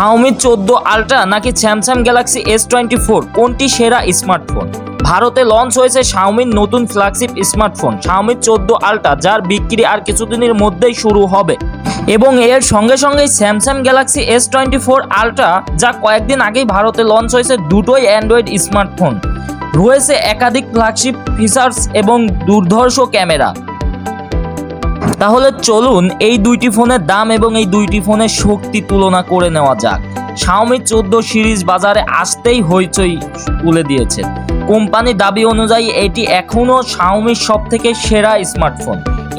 Xiaomi 14 ultra নাকি Samsung Galaxy S24 কোনটি সেরা স্মার্টফোন? ভারতে লঞ্চ হয়েছে Xiaomi নতুন ফ্ল্যাগশিপ স্মার্টফোন Xiaomi 14 আলট্রা, যার বিক্রি আর কিছুদিনের মধ্যেই শুরু হবে এবং এর সঙ্গে সঙ্গেই স্যামসাং গ্যালাক্সি S24 আলট্রা, যা কয়েকদিন আগেই ভারতে লঞ্চ হয়েছে। দুটোই অ্যান্ড্রয়েড স্মার্টফোন, রয়েছে একাধিক ফ্ল্যাগশিপ ফিচার্স এবং দুর্ধর্ষ ক্যামেরা। তাহলে চলুন এই দুইটি ফোনের দাম এবং এই দুইটি ফোনের শক্তি তুলনা করে নেওয়া যাক। Xiaomi 14 সিরিজ বাজারে আসতেই হইচই তুলে দিয়েছে। কোম্পানির দাবি অনুযায়ী এটি এখনও Xiaomiর সবথেকে সেরা স্মার্টফোন।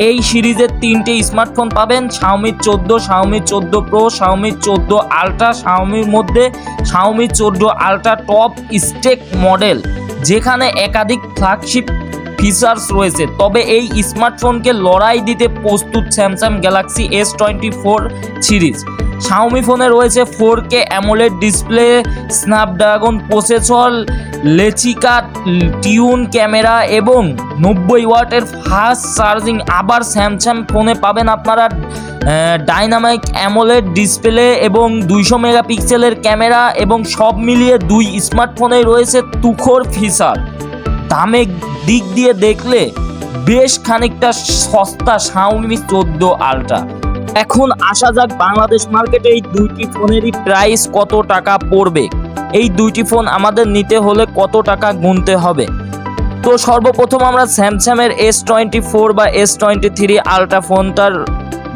এই সিরিজের তিনটি স্মার্টফোন পাবেন: Xiaomi 14, Xiaomi 14 Pro, Xiaomi 14 ultra. Xiaomiর মধ্যে Xiaomi 14 ultra top stack model, যেখানে একাধিক ফ্ল্যাগশিপ ফিচার্স রয়েছে। তবে এই স্মার্টফোনকে লড়াই দিতে প্রস্তুত Samsung Galaxy S24 series. Xiaomi ফোনে রয়েছে 4K AMOLED display, Snapdragon processor, লেচিকা টিউন ক্যামেরা এবং 90 ওয়াটের ফাস্ট চার্জিং। আবার স্যামসাং ফোনে পাবেন আপনারা ডাইনামিক অ্যামোলেড ডিসপ্লে এবং 200 মেগাপিক্সেলের ক্যামেরা, এবং সব মিলিয়ে দুই স্মার্টফোনেই রয়েছে তুখোর ফিচার। দামের দিক দিয়ে দেখলে বেশ খানিকটা সস্তা Xiaomi 14 আলট্রা। এখন আসা যাক বাংলাদেশ মার্কেটে এই দুইটি ফোনেরই প্রাইস কত টাকা পড়বে। এই দুইটি ফোন আমাদের নিতে হলে কত টাকা গুনতে হবে? তো সর্বপ্রথম আমরা স্যামসাংয়ের S24 বা S23 আলট্রা ফোনটার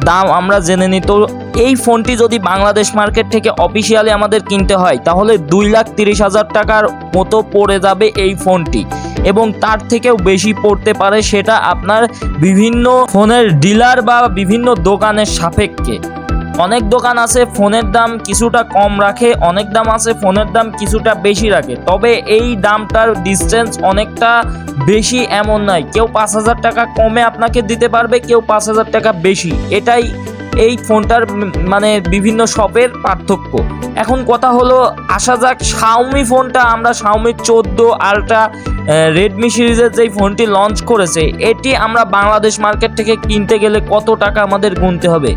দাম আমরা জেনে নিই। তো এই ফোনটি যদি বাংলাদেশ মার্কেট থেকে অফিসিয়ালি আমাদের কিনতে হয় তাহলে 2,30,000 টাকার মতো পড়ে যাবে এই ফোনটি, এবং তার থেকেও বেশি পড়তে পারে, সেটা আপনার বিভিন্ন ফোনের ডিলার বা বিভিন্ন দোকানের সাপেক্ষে। অনেক দোকান আছে ফোনের দাম কিছুটা কম রাখে, অনেক দাম আছে ফোনের দাম কিছুটা বেশি রাখে। তবে এই দামটার ডিস্টেন্স অনেকটা বেশি এমন নয়। কেউ 5,000 টাকা কমে আপনাকে দিতে পারবে, কেউ 5,000 টাকা বেশি। এটাই এই ফোনটার মানে বিভিন্ন শপের পার্থক্য। এখন কথা হলো, আসা যাক Xiaomi ফোনটা। আমরা Xiaomi 14 আলট্রা রেডমি সিরিজের যেই ফোনটি লঞ্চ করেছে, এটি আমরা বাংলাদেশ মার্কেট থেকে কিনতে গেলে কত টাকা আমাদের গুনতে হবে?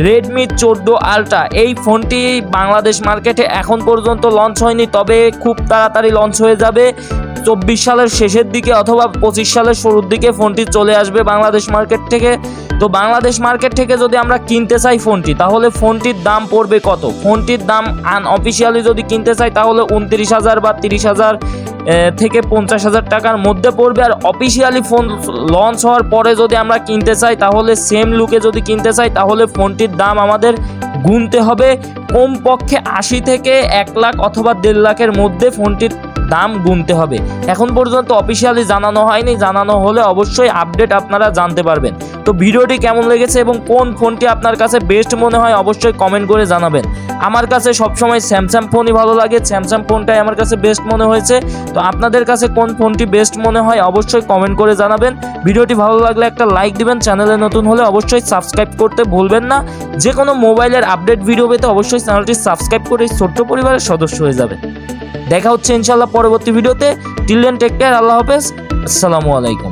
রেডমি 14 আলট্রা এই ফোনটি বাংলাদেশ মার্কেটে এখন পর্যন্ত লঞ্চ হয়নি, তবে খুব তাড়াতাড়ি লঞ্চ হয়ে যাবে। 24 সালের শেষের দিকে অথবা 25 সালের শুরুর দিকে ফোনটি চলে আসবে বাংলাদেশ মার্কেট থেকে। তো বাংলাদেশ মার্কেট থেকে যদি আমরা কিনতে চাই ফোনটি, তাহলে ফোনটির দাম পড়বে কত? ফোনটির দাম আনঅফিসিয়ালি যদি কিনতে চাই তাহলে 29,000 বা 30,000 থেকে 50,000 টাকার মধ্যে পড়বে। আর অফিসিয়ালি ফোন লঞ্চ হওয়ার পরে যদি আমরা কিনতে চাই, তাহলে সেম লুকে যদি কিনতে চাই, তাহলে ফোনটির দাম আমাদের গুনতে হবে কমপক্ষে 80 থেকে 1 লাখ অথবা 1.5 লাখের মধ্যে ফোনটির দাম গুনতে হবে। এখন পর্যন্ত অফিসিয়ালি জানানো হয়নি, জানানো হলে অবশ্যই আপডেট আপনারা জানতে পারবেন। তো ভিডিওটি কেমন লেগেছে এবং কোন ফোনটি আপনার কাছে বেস্ট মনে হয় অবশ্যই কমেন্ট করে জানাবেন। আমার কাছে সবসময় স্যামসাং ফোনই ভালো লাগে, স্যামসাং ফোনটাই আমার কাছে বেস্ট মনে হয়েছে। তো আপনাদের কাছে কোন ফোনটি বেস্ট মনে হয় অবশ্যই কমেন্ট করে জানাবেন। ভিডিওটি ভালো লাগলে একটা লাইক দিবেন, চ্যানেলে নতুন হলে অবশ্যই সাবস্ক্রাইব করতে ভুলবেন না। যে কোনো মোবাইলের আপডেট ভিডিও পেতে অবশ্যই চ্যানেলটি সাবস্ক্রাইব করে ছোট্ট পরিবারের সদস্য হয়ে যাবেন। দেখা হচ্ছে ইনশাআল্লাহ পরবর্তী ভিডিওতে। টিল দেন টেক কেয়ার, আল্লাহ হাফেজ, আসসালামু আলাইকুম।